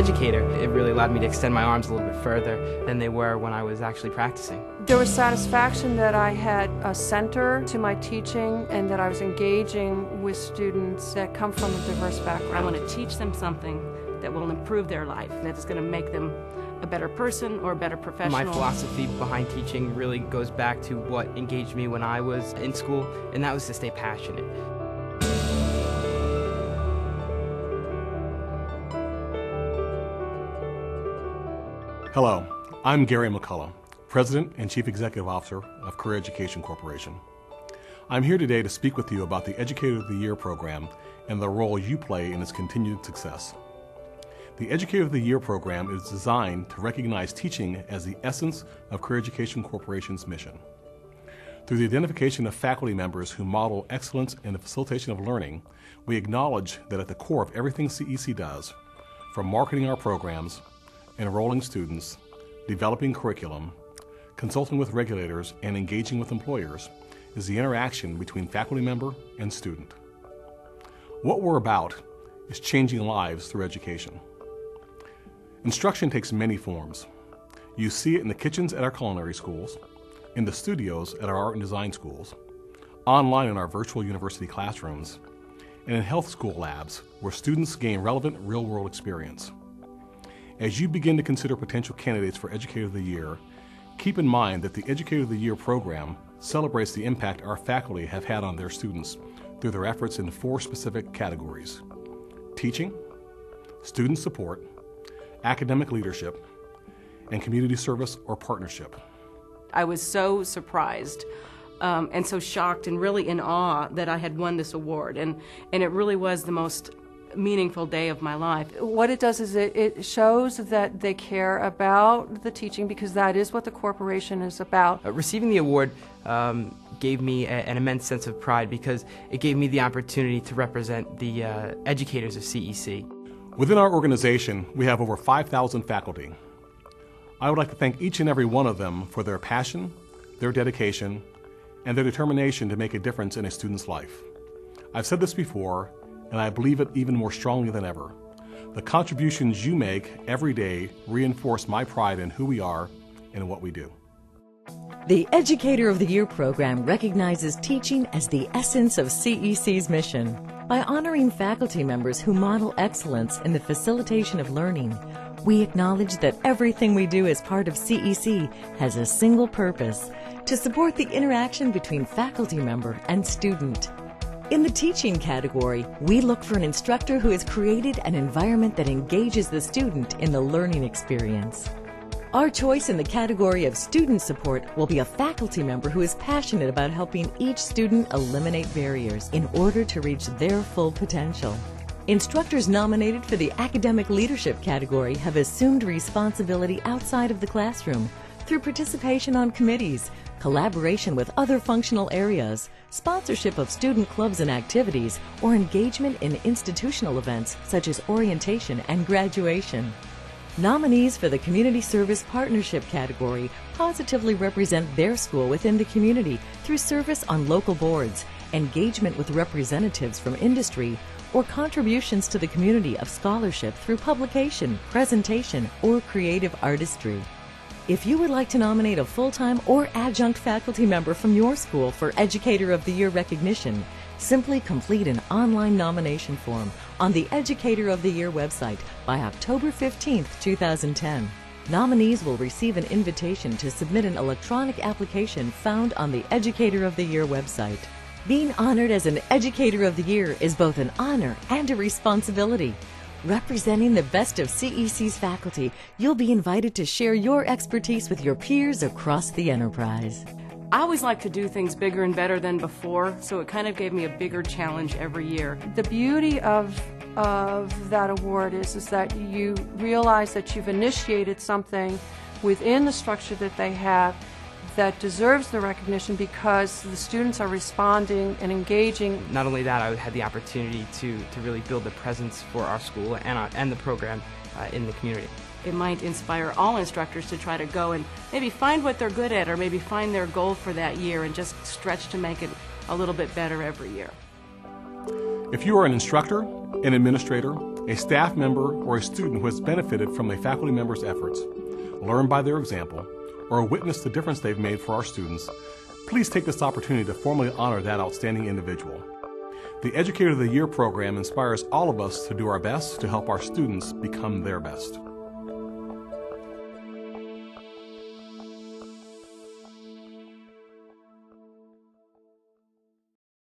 educator, it really allowed me to extend my arms a little bit further than they were when I was actually practicing. There was satisfaction that I had a center to my teaching and that I was engaging with students that come from a diverse background. I want to teach them something that will improve their life, that is going to make them a better person or a better professional. My philosophy behind teaching really goes back to what engaged me when I was in school, and that was to stay passionate. Hello, I'm Gary McCullough, President and Chief Executive Officer of Career Education Corporation. I'm here today to speak with you about the Educator of the Year program and the role you play in its continued success. The Educator of the Year program is designed to recognize teaching as the essence of Career Education Corporation's mission. Through the identification of faculty members who model excellence in the facilitation of learning, we acknowledge that at the core of everything CEC does, from marketing our programs, enrolling students, developing curriculum, consulting with regulators, and engaging with employers, is the interaction between faculty member and student. What we're about is changing lives through education. Instruction takes many forms. You see it in the kitchens at our culinary schools, in the studios at our art and design schools, online in our virtual university classrooms, and in health school labs where students gain relevant real-world experience. As you begin to consider potential candidates for Educator of the Year, keep in mind that the Educator of the Year program celebrates the impact our faculty have had on their students through their efforts in 4 specific categories: teaching, student support, academic leadership, and community service or partnership. I was so surprised and so shocked and really in awe that I had won this award, and it really was the most meaningful day of my life. What it does is it shows that they care about the teaching, because that is what the corporation is about. Receiving the award gave me an immense sense of pride because it gave me the opportunity to represent the educators of CEC. Within our organization, we have over 5,000 faculty. I would like to thank each and every one of them for their passion, their dedication, and their determination to make a difference in a student's life. I've said this before, and I believe it even more strongly than ever. The contributions you make every day reinforce my pride in who we are and what we do. The Educator of the Year program recognizes teaching as the essence of CEC's mission. By honoring faculty members who model excellence in the facilitation of learning, we acknowledge that everything we do as part of CEC has a single purpose: to support the interaction between faculty member and student. In the teaching category, we look for an instructor who has created an environment that engages the student in the learning experience. Our choice in the category of student support will be a faculty member who is passionate about helping each student eliminate barriers in order to reach their full potential. Instructors nominated for the academic leadership category have assumed responsibility outside of the classroom through participation on committees, collaboration with other functional areas, sponsorship of student clubs and activities, or engagement in institutional events such as orientation and graduation. Nominees for the Community Service Partnership category positively represent their school within the community through service on local boards, engagement with representatives from industry, or contributions to the community of scholarship through publication, presentation, or creative artistry. If you would like to nominate a full-time or adjunct faculty member from your school for Educator of the Year recognition, simply complete an online nomination form on the Educator of the Year website by October 15, 2010. Nominees will receive an invitation to submit an electronic application found on the Educator of the Year website. Being honored as an Educator of the Year is both an honor and a responsibility. Representing the best of CEC's faculty, you'll be invited to share your expertise with your peers across the enterprise. I always like to do things bigger and better than before, so it kind of gave me a bigger challenge every year. The beauty of that award is that you realize that you've initiated something within the structure that they have that deserves the recognition because the students are responding and engaging. Not only that, I had the opportunity to really build the presence for our school and the program in the community. It might inspire all instructors to try to go and maybe find what they're good at, or maybe find their goal for that year and just stretch to make it a little bit better every year. If you are an instructor, an administrator, A staff member or a student who has benefited from a faculty member's efforts, learned by their example, or witnessed the difference they've made for our students, please take this opportunity to formally honor that outstanding individual. The Educator of the Year program inspires all of us to do our best to help our students become their best.